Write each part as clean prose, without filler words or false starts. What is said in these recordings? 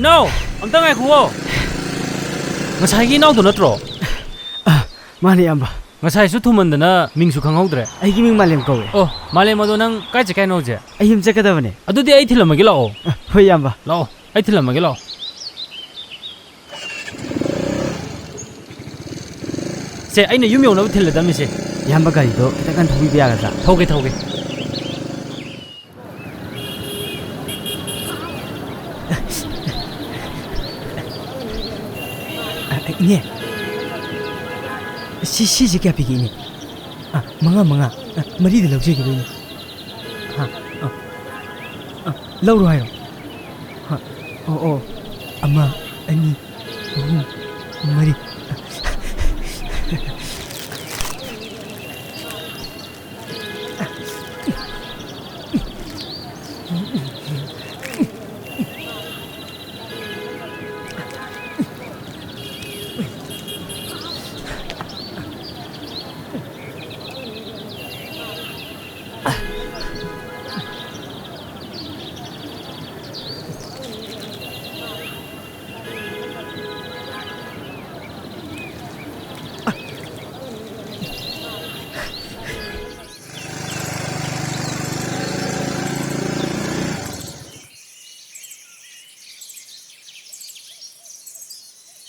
이나우 amtang ai khuo ngasai gi inau do natro mani amba ngasai su thumandana mingsu khanghaudre ai gi ming malem kowe oh malem ado nang kai chakai no je ai him chakadabane adudi ai thilamagi lao hoi amba lao ai thilamagi lao se aina yum yong na thiladami se yamba gari do kita kan thubi biya ga thoge ine si kya pigi ine manga mari de lawje gi bini ha lawro hayo ha o ama ani mari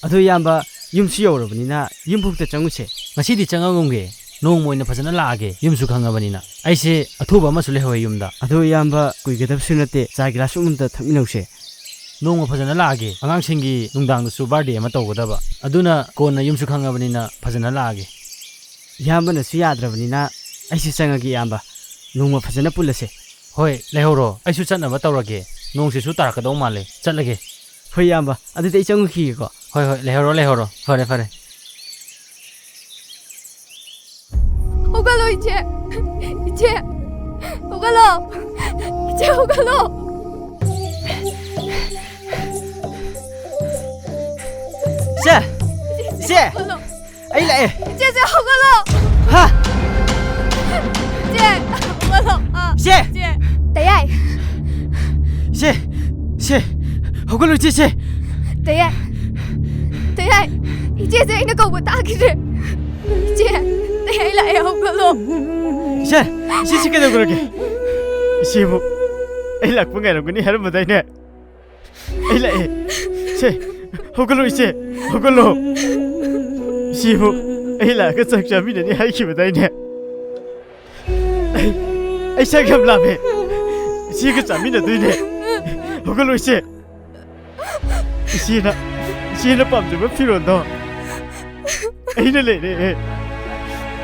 ado yamba yumsu yorobnina yumbukta changuse ngasidi changangongge nong moina phajana laage yumsu khangabanina aise athuba ma sule hoy yumda ado yamba kuigadab sunate cha glass umta thaminause nong phajana laage angang singi nungdang su birthday ma tawgadaba aduna konna yumsu khangabanina phajana laage yamba na su yadrabnina aise changagi yamba nong phajana pulase hoy lehoro aisu chatna tawrage nong se su tarakadaw male chatlage hoi yamba adute ichangu khi ko hoi lehoro fare Hogalo iche hogalo se ai lại iche hogalo ha hogalo se Tayai se hogalo se Tayai iche ina ko ta kire iche Tayai lại hogalo se cái đâu 그러게 시부 ai lạc với ngày nào cũng đi hết một tay nè ai lại se hogalo 시부 ai là cái sắc chấm này hay khi mà tay nè ai sao gặp làm vậy si cái chấm này tôi nè hogalo si nó bấm cho phi rồi đó ai nó lại nè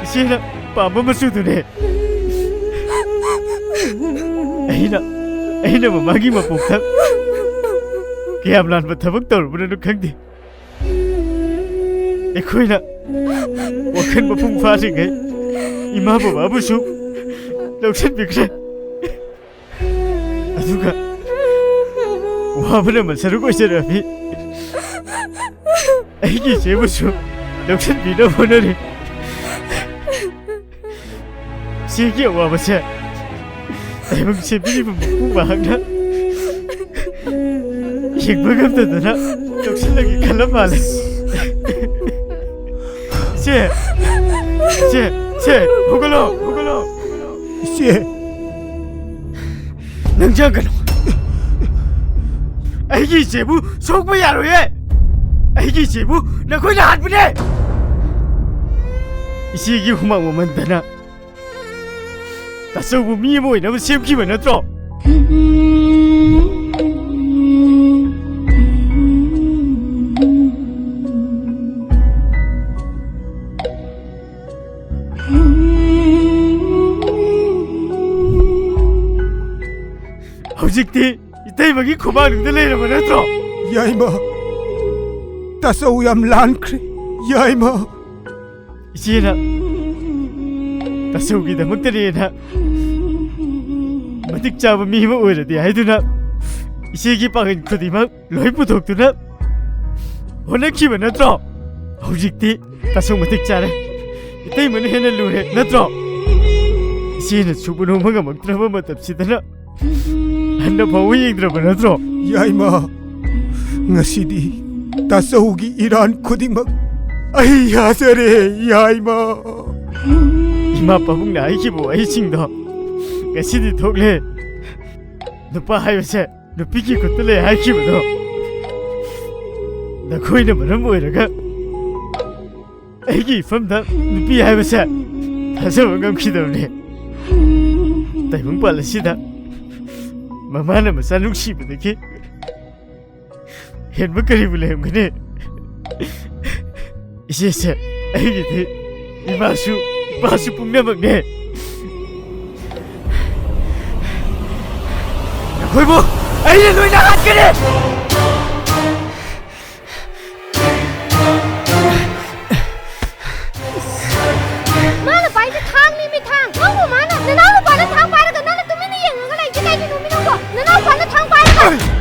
si nó bấm mà sụt nè ai nó mà magi mà bục thấp cái em làm mà thấp bất tồi mà nó khăng đi ai khơi nèว่าขึ้นมาพุ่งฟ้าถึงไงอีมาบอกว่าผู้ชุบเราเช่นเดียวกันอาทุกะว่าเพื่อนมันสรุปว่าเช่นอะไรไอ้กี่เจ้าผู้ชุบเราเช่นปีน้องคนนั้นเชี่ยเกี่ยวว่าไม่ใช่แต่มึงเชี่ยพี่มึงพุ่งมาหักนะยิงเพื่อนกันแต่นะเราเช่นอะไรกันละมาเลย쟤 호글로 쟤 능장근 애기 제부 속부야로에 애기 제부 나 거기 안 보내 이 시기 후망 오면 되나 나 소부 미모이 너무 심기만 하더라 hojikti itai magi khoma nungda leirama natro yaima tasau yam lankre yaima isina tasau gi damakta na matik chaba mi ma oiradi haiduna isigi pangin khudima loi pudoktuna honakhiba natro hojikti tasau matik chare itai man hena lure natro isina subunu manga maktraba matam sidana Anda bawa yang terapa natro? Yaima, ngasidi tasawgi iran khudimak ai yasare yaima 이마 빠북 나이기보 아이싱도 가시디 독래 누빠 하요세 누피기 굿들레 하이기보도 나 코이는 뭐는 뭐이라가 애기 이품다 누피 하요세 다시 원감 기도네 다이봉 빨라시다 마마는 뭐 산룩시부더기 헨뭐 그리블레 형그네 이제세 애기들 이마수 바수 뿡나먹네 홀보 아이는 너희 나간 그래 마나 바이드 탕님이 탕 너무 많아 너나는 바는 탕 바르가 나는 뚜미는 얘가 이제 가이드 놈이는 거 너나는 바는 탕 바르가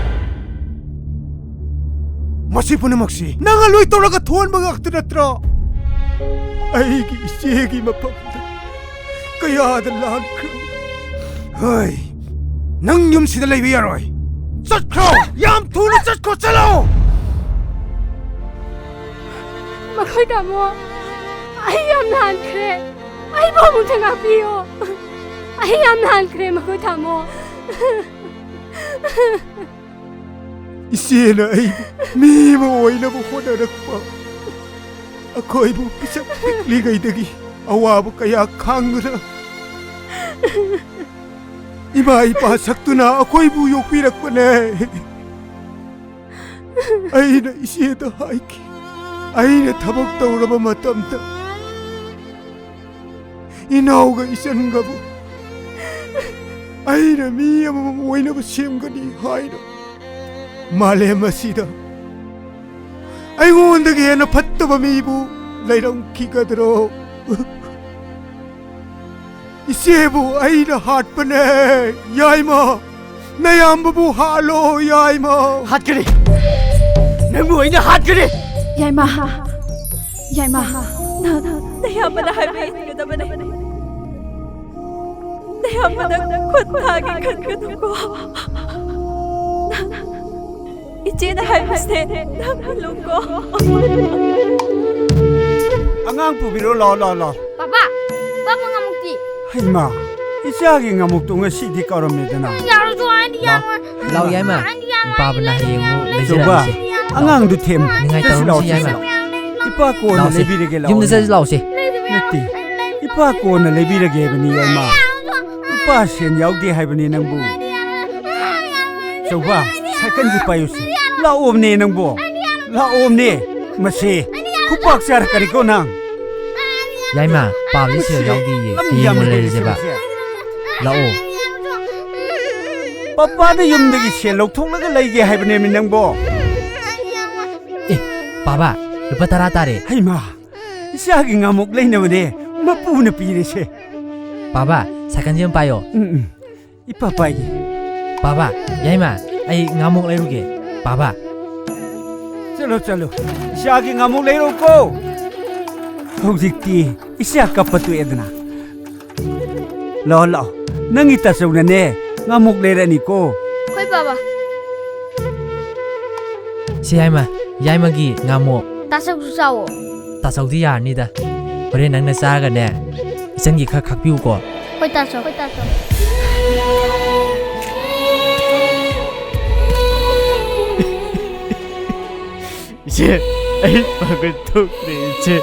masi punamagsi nangaloi toraga thuan magaktratra aigi isegi mapamda kayada lankro hai nang yum sida laibi yaroi chatkro yam thuna chatkro chalo makhoi damo ai yam nan kre ai bo mu thanga piyo ai yam nan kre makhoi damo isena ai mi mo oina bo khona rakpa akhoi bu pisak pikli gai dagi awabu kaya khangra ima ipa saktuna akhoi bu yokpi rakpane aina iseda haiki aina thabak tawraba matamda inauga isangabu aina mi amam oina bu semgani haina malem asida aingondagi hena fattaba mibu lairangkigadro isebu aina hatpane yaima nayambu halo yaima 핫그리 내 뭐이냐 핫그리 yaima yaima Nayamana habihin ka naman eh. Nayamana kuntagi kan ko. Ichina haibiste namalong ko. angang pubiro lo papa papa ngamukti haima isagi ngamuk tu ngasi di karamedana yaru jo andi yaru Lau yai ma Papa na hiyo Coba angang du them Ngai tahu si yai ma ipa ko na Lau si lebirege la Yum na sa lau si nati ipa ko na lebirege bani yaima ipa sen yaudi haibani nangbu Coba second ji payusi la omne nangbo la omne mase kupak sar kari ko nang Yai ma Papa li siya yau di ye Hiyo mo le se ba Lau papa da yumdagi sen lokthok laga laige haibani min nangbo Eh Papa Lupa tara tare haima isagi ngamuk leinabane mapu na pire se Papa Sakan jim payo ipa pai Papa Yai ma Ay ngamuk lai ruge Papa chalo isagi ngamuk leiro ko hojikti isya kapatu edna lo nangi tasawna ne ngamuk leirani ko khoi papa Si yai ma Yai ma gi ngamuk tasuk sawo Ta sau di ya ni da Hore nang na sa ga ne Isan gi khak khak piu ko khoi tasuk 이제 아이 박을 톡네 이제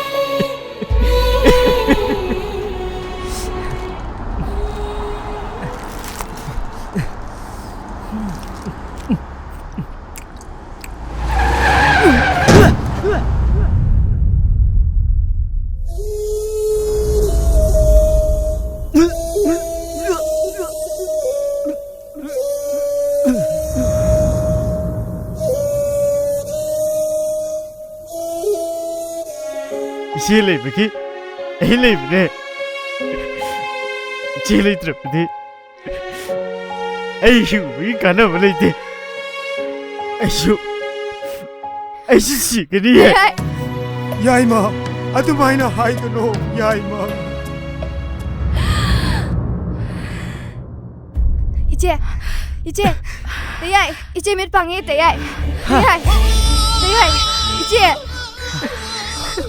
이제 레이브기 에이 레이브네 이제 레이드랍디 에이휴 이 가나 몰라이데 에이휴 에이씨 그리에 yaima adumaina haidano yaima 이제 대야이 이제 몇 방에 대야이 ꯍꯣꯏ ꯏꯆꯦ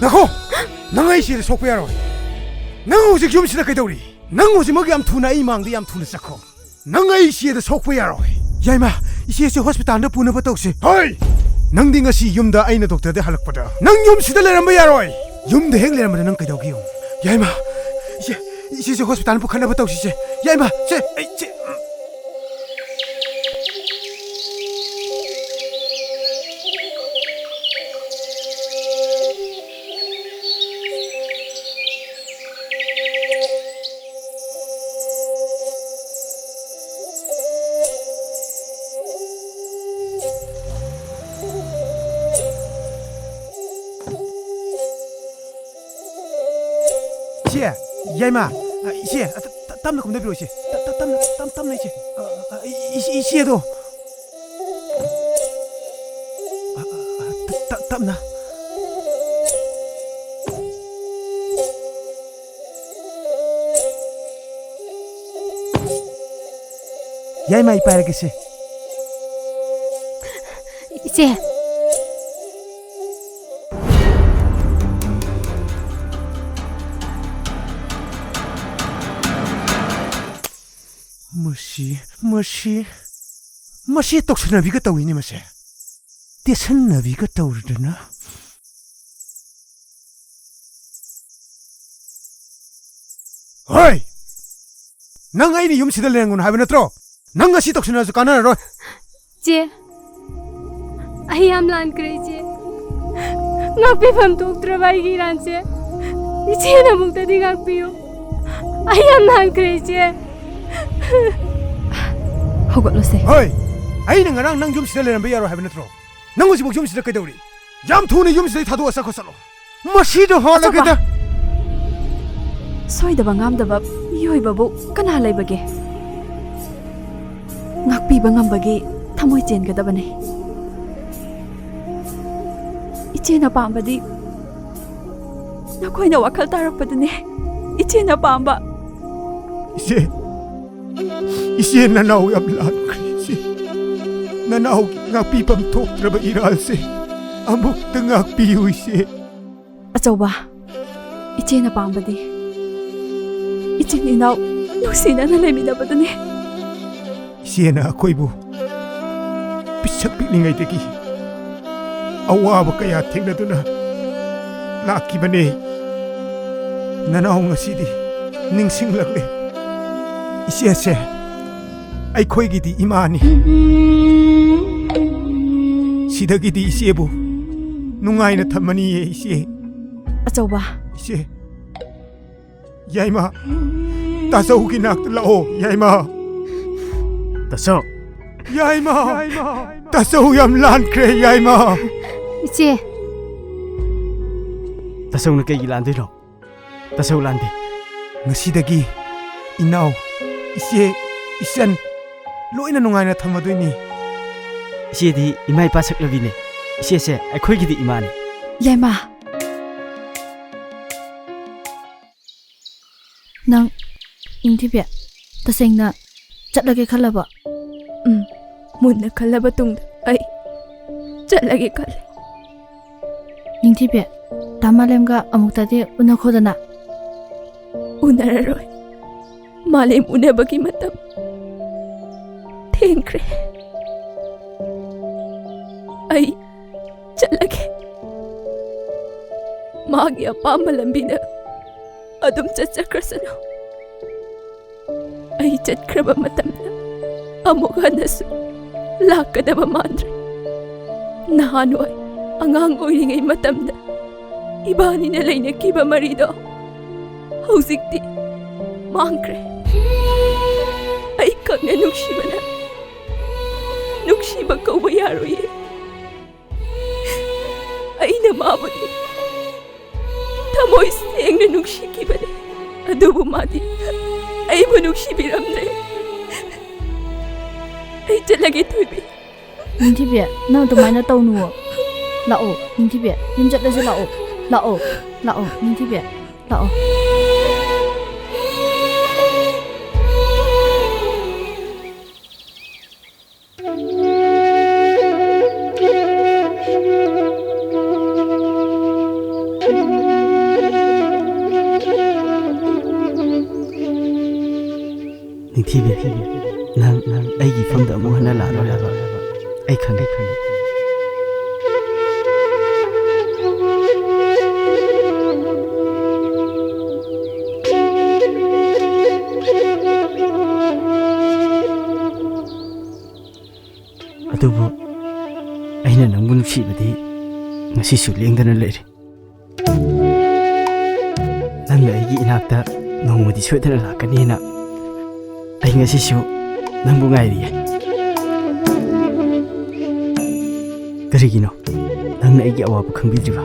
ꯅꯈꯣ ꯅꯪ ꯑꯩ ꯁꯤꯗ ꯁꯣꯛꯄ ꯌꯥꯔꯣꯏ ꯅꯪ ꯍꯧꯖꯤꯛ ꯌꯨꯝꯁꯤꯗ ꯀꯩꯗꯧꯔꯤ ꯅꯪ ꯍꯧꯖꯤꯛꯃꯛ ꯌꯥꯝ ꯊꯨꯅ ꯑꯩ ꯃꯥꯡꯗ ꯌꯥꯝ ꯊꯨꯅ ꯆꯠꯈ꯭ꯔꯣ ꯅꯪ ꯑꯩ ꯁꯤꯗ ꯁꯣꯛꯄ ꯌꯥꯔꯣꯏ ꯌꯥꯏꯃ ꯏꯆꯦꯁꯦ ꯍꯣꯁꯄꯤꯇꯥꯜꯗ ꯄꯨꯅꯕ ꯇꯧꯁꯤ ꯍꯣꯏ ꯅꯪꯗꯤ ꯉꯁꯤ ꯌꯨꯝꯗ ꯑꯩꯅ ꯗꯣꯛꯇꯔꯗ ꯍꯜꯂꯛꯄꯗ ꯅꯪ ꯌꯨꯝꯁꯤꯗ ꯂꯩꯔꯝꯕ ꯌꯥꯔꯣꯏ ꯌꯨꯝꯗ ꯍꯦꯛ ꯂꯩꯔꯝꯕꯗ ꯅꯪ ꯀꯩꯗꯧꯒꯦ ꯌꯥꯏꯃ 이제 호스피탈 북한에 붙다 오시지 야 임마 쟤 야 임마 이제 땀나 겁나 비로 이제 땀나 이제 이제도 땀나 야 임마 이빨 알겠지 이제 머시 똑선나비가 떠오이니 머시 떼선나비가 떠오르더나 어이 넌 아이니 염시달래는 건 하면 어떠 넌 같이 똑선나서 까나로 제 아이암란 그래지 나비밤 독들어바이기 란제 이제나 묵다디 각비요 아이암란 그래지 hꯧꯒꯠꯂꯁꯦ 어이 아이는 거랑 넌 염시달래는 배야로 하면 어떠 넌 같이 목 염시달 거다 우리 얌토네 염시달 다도와서 거살로 머시도 하나게다 soidaba ngamdaba yoibabu kana leibage ngakpiba ngambagi thamoi chengadabane ichena pambadi nakoina wakhal tarakpadune ichena pamba 이제 나나오 얌란 그리지 나나오 ngakpipam thoktraba iralse amukta ngakpiu ise achauba ichena pambadi icheni naw nusina na leminabadune 이제나 akoibu pisak pikningaidagi awaba kaya thengnaduna lakibane nanaw ngasidi ningsinglakle 이제세 아이코이기디 이마니 시덕이디 이제부 눅아이나 탐마니에 이제 achauba 이제 야이마 따서우기 낙들라오 야이마 다소 야이마 따서우 얌란 그래 야이마 이제 다소는 깨기 란데로 다소 란데 ngasidagi inaw 이제 이산 로이나 눅아이나 탐마도이니 이제디 이마이 빠삭러비네 이제세 아이코이기디 이마네 yaima nang ingtibya tasengna chatlage khalaba munna khallaba tungda ai chalage khale ingtibya tamalemga amuktade unakhodana unararoi malem unabagi matam thengkre ai chalage magi apamba lambina adum chachakrasano ai chatkraba matamna amuganasu lakadaba mandre nahanoi angang oiringai matamda ibani na leina kiba marido hausikti mangkre ai kangna nukshiba kauba yaroye ai na mabudi tamoi sengna nukshikibane adubu madi ai bu nukshibiramne ai chalage thubi ingtibya na tumaina tawnu lao ingtibya yum chatlase lao ingtibya lao ꯅꯤꯡꯊꯤꯕꯤ ꯅꯪ ꯑꯩꯒꯤ ꯏꯐꯝꯗ ꯑꯃꯨꯛ ꯍꯟꯅ ꯂꯥꯛꯂꯣꯏ ꯍꯥꯏꯕ ꯑꯩ ꯈꯪꯉꯦ ꯑꯗꯨꯕꯨ ꯑꯩꯅ ꯅꯪꯕꯨ ꯅꯨꯡꯁꯤꯕꯗꯤ ꯉꯁꯤꯁꯨ ꯂꯦꯡꯗꯅ ꯂꯩꯔꯤ ꯅꯪꯅ ꯑꯩꯒꯤ ꯏꯅꯥꯛꯇ ꯅꯣꯡꯃꯗꯤ ꯁꯣꯏꯗꯅ ꯂꯥꯛꯀꯅꯤꯅ ꯑꯩ ꯉꯁꯤꯁꯨ ꯅꯪꯕꯨ ꯉꯥꯏꯔꯤꯌꯦ ꯀꯔꯤꯒꯤꯅꯣ ꯅꯪꯅ ꯑꯩꯒꯤ ꯑꯋꯥꯕ ꯈꯪꯕꯤꯗ꯭ꯔꯤꯕ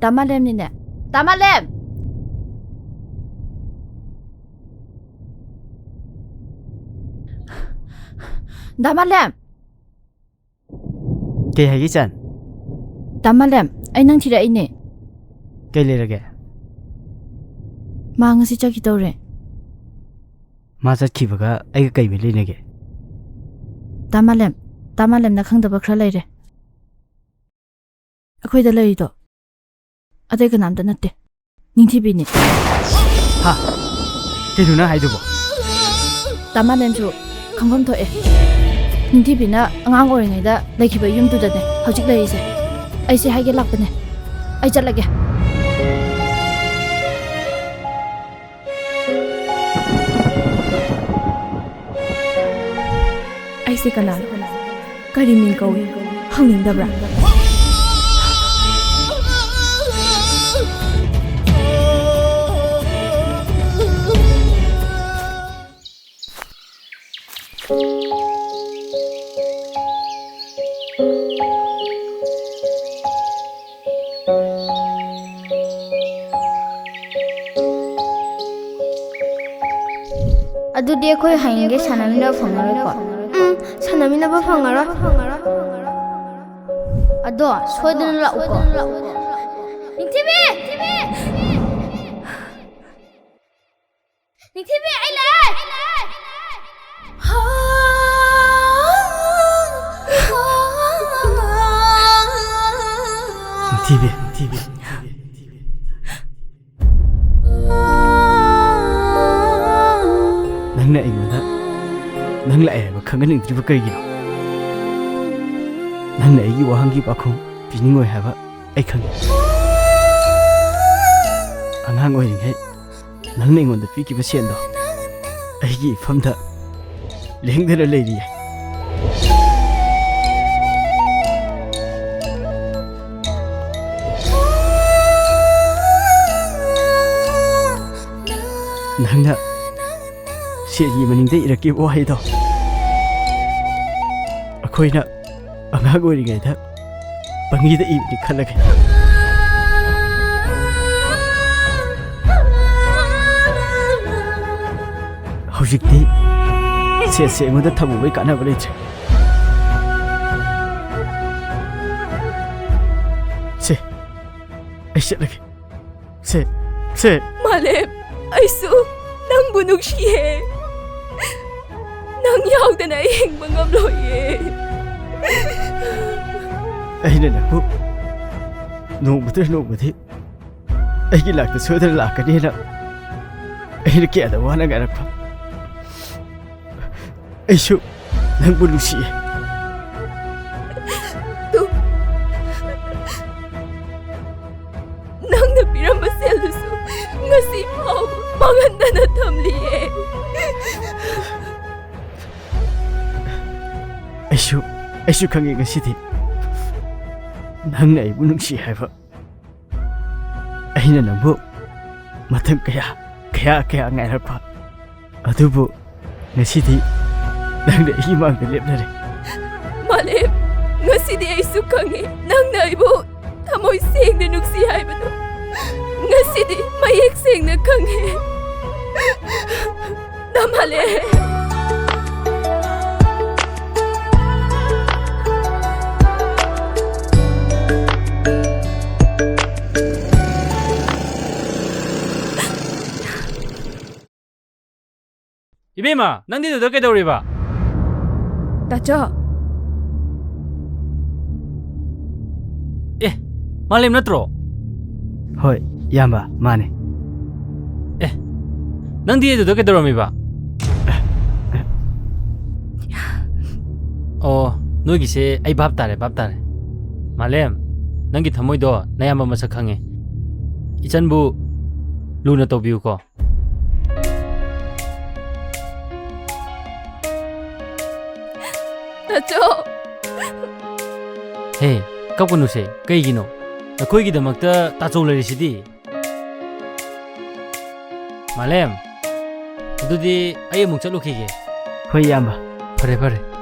Damalem nine. Damalem. Damalem. ꯀꯩ ꯍꯥꯏꯒꯦ ꯆꯥꯟ Damalem. ꯑꯩ ꯅꯪ ꯊꯤꯔꯛꯏꯅꯦ. ꯀꯩ ꯂꯩꯔꯒꯦ ꯃꯥ ꯉꯁꯤ ꯆꯠꯈꯤꯗꯧꯔꯦ. ꯃꯥ ꯆꯠꯈꯤꯕꯒ ꯑꯩꯒ ꯀꯩ ꯃꯔꯤ ꯂꯩꯅꯒꯦ Damalem ꯅ ꯈꯪꯗꯕ ꯈꯔ ꯂꯩꯔꯦ. ꯑꯩꯈꯣꯏꯗ ꯂꯩꯔꯤꯗꯣ ꯑꯇꯩ ꯀꯅꯥꯝꯇ ꯅꯠꯇꯦ. ꯅꯤꯡꯊꯤꯕꯤꯅꯦ. ꯍꯥ ꯀꯩꯅꯣ ꯅꯪ ꯍꯥꯏꯗꯨꯕꯣ Damalem ꯁꯨ ꯈꯪꯐꯝ ꯊꯣꯛꯑꯦ. ꯅꯤꯡꯊꯤꯕꯤꯅ ꯑꯉꯥꯡ ꯑꯣꯏꯔꯤꯉꯩꯗ ꯂꯩꯈꯤꯕ ꯌꯨꯝꯗꯨꯗꯅꯦ ꯍꯧꯖꯤꯛ ꯂꯩꯔꯤꯁꯦ. ꯑꯩꯁꯦ ꯍꯥꯏꯒꯦ ꯂꯥꯛꯄꯅꯦ. ꯑꯩ ꯆꯠꯂꯒꯦ. ꯑꯩꯁꯦ ꯀꯅꯥꯅꯣ ꯀꯔꯤ ꯃꯤꯡ ꯀꯧꯏ ꯍꯪꯅꯤꯡꯗꯕ꯭ꯔꯥ ꯑꯗꯨꯗꯤ ꯑꯩꯈꯣꯏ ꯍꯌꯦꯡꯗꯤ ꯁꯥꯟꯅꯃꯤꯟꯅꯕ ꯐꯪꯉꯔꯣꯏꯀꯣ ꯁꯥꯟꯅꯃꯤꯟꯅꯕ ꯐꯪꯉꯔꯣꯏ ꯑꯗꯣ ꯁꯣꯏꯗꯅ ꯂꯥꯛꯎꯀꯣ ꯅꯤꯡꯊꯤꯕꯤ ꯅꯤꯡꯊꯤꯕꯤ ꯑꯩ ꯂꯥꯛꯑꯦ ꯅꯤꯡꯊꯤꯕꯤ ꯅꯪꯅ ꯑꯩꯉꯣꯟꯗ ꯅꯪ ꯂꯥꯛꯑꯦ ꯍꯥꯏꯕ ꯈꯪꯍꯟꯅꯤꯡꯗ꯭ꯔꯤꯕ ꯀꯔꯤꯒꯤꯅꯣ ꯅꯪꯅ ꯑꯩꯒꯤ ꯋꯥꯍꯪꯒꯤ ꯄꯥꯎꯈꯨꯝ ꯄꯤꯅꯤꯡꯉꯣꯏ ꯍꯥꯏꯕ ꯑꯩ ꯈꯪꯉꯤ ꯑꯉꯥꯡ ꯑꯣꯏꯔꯤꯉꯩ ꯅꯪꯅ ꯑꯩꯉꯣꯟꯗ ꯄꯤꯈꯤꯕ ꯁꯦꯟꯗꯣ ꯑꯩꯒꯤ ꯏꯐꯝꯗ ꯂꯦꯡꯗꯅ ꯂꯩꯔꯤꯌꯦ ꯅꯪꯅ ꯁꯦꯟꯒꯤ ꯃꯅꯤꯡꯗ ꯏꯔꯛꯈꯤꯕ ꯋꯥꯍꯩꯗꯣ ꯑꯩꯈꯣꯏꯅ ꯑꯉꯥꯡ ꯑꯣꯏꯔꯤꯉꯩꯗ ꯄꯪꯒꯤꯗ ꯏꯕꯅꯤ ꯈꯜꯂꯒꯦ ꯍꯧꯖꯤꯛꯇꯤ ꯁꯦꯠꯁꯦ ꯑꯩꯉꯣꯟꯗ ꯊꯝꯃꯨꯕꯩ ꯀꯥꯟꯅꯕ ꯂꯩꯇ꯭ꯔꯦ ꯁꯦ ꯑꯩ ꯆꯠꯂꯒꯦ ꯁꯦ Malem, ꯑꯩꯁꯨ ꯅꯪꯕꯨ ꯅꯨꯡꯁꯤꯌꯦ. ꯅꯪ ꯌꯥꯎꯗꯅ ꯑꯩ ꯍꯤꯡꯕ ꯉꯝꯂꯣꯏꯌꯦ. ꯑꯩꯅ ꯅꯪꯕꯨ ꯅꯣꯡꯃꯗꯤ ꯑꯩꯒꯤ ꯂꯥꯛꯇ ꯁꯣꯏꯗꯅ ꯂꯥꯛꯀꯅꯤꯅ ꯑꯩꯅ ꯀꯌꯥꯗ ꯋꯥꯅ ꯉꯥꯏꯔꯛꯄ ꯑꯩꯁꯨ ꯅꯪꯕꯨ ꯅꯨꯡꯁꯤꯌꯦ ꯅꯪꯅ ꯄꯤꯔꯝꯕ ꯁꯦꯜꯗꯨꯁꯨ ꯉꯁꯤ ꯐꯥꯎꯕ ꯃꯥꯡꯍꯟꯗꯅ ꯊꯝꯂꯤꯌꯦ. ꯑꯩꯁꯨ ꯈꯪꯉꯦ ꯉꯁꯤꯗꯤ ꯅꯪꯅ ꯑꯩꯕꯨ ꯅꯨꯡꯁꯤ ꯍꯥꯏꯕ ꯑꯩꯅ ꯅꯪꯕꯨ ꯃꯇꯝ ꯀꯌꯥ ꯉꯥꯏꯔꯛꯄ ꯑꯗꯨꯕꯨ ꯉꯁꯤꯗꯤ ꯅꯪꯅ ꯑꯩꯒꯤ ꯃꯥꯡꯗ ꯂꯦꯞꯅꯔꯦ Malem, ngасꯤꯗꯤ ꯑꯩꯁꯨ ꯈꯪꯉꯦ ꯅꯪꯅ ꯑꯩꯕꯨ ꯊꯃꯣꯏ ꯁꯦꯡꯅ ꯅꯨꯡꯁꯤ ꯍꯥꯏꯕꯗꯣ ngасꯤꯗꯤ ꯃꯌꯦꯛ ꯁꯦꯡꯅ ꯈꯪꯉꯦ. Damalem. 이베마, 낭디도 몇 개 더우리바? ตาจ้อ เอ๊ะมาเลมนัตโตร ꯍꯣꯏ ꯏꯌꯥꯝꯕ ꯃꯥꯅꯦ นังดีดูก็ตัวเราไม่บ้าโอ้นู้กิเซ่ไอ้บับตาเลยมาเลมนังกิทำไมด้วยนายมามาสักครั้งเองอีฉันบูลูน่าตัวบิวก็ ตาจ้อ เฮ้กับคนนู้นเซ่ก็อีกิโน่แต่คุยกินแต่มักจะตาโจเลยสิดีมาเลมดูดิไอ้มุกจะลุกขี้เก ꯍꯣꯏ ꯏꯌꯥꯝꯕ พอเลย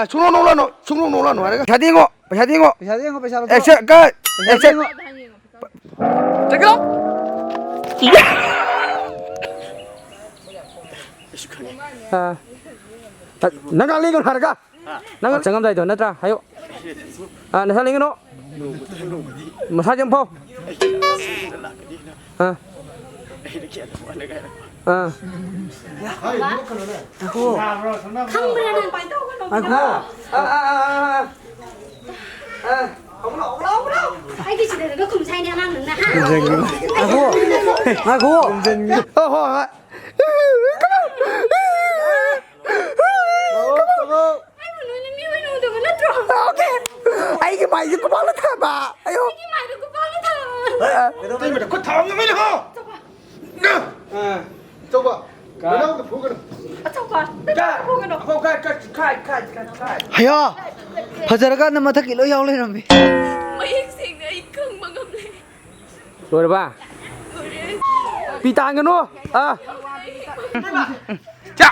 중로 놀라노 중로 놀라노 아래가 자딩고 액션 끝 액션 잠깐 나가 리건 하라가 나가 잠깐만 더 나자 하요 나 살리는 거 사진 포ไอ้ที่เด็กก็คุ้มใช้เนี่ยนั่งหนึ่งนะฮะ 아이게 많이 이거 말로 타봐 아유 이게 말도 그 빨리 타. 때문에 그 다음 놈이 가 저거 왜나오도 보거든 하야 바자라가 나 마타 길로 야올래 놈이 ไม่เอกเสียงนะอีกครั้งบังคับเลย rồi được ba bị tànกันnữa 자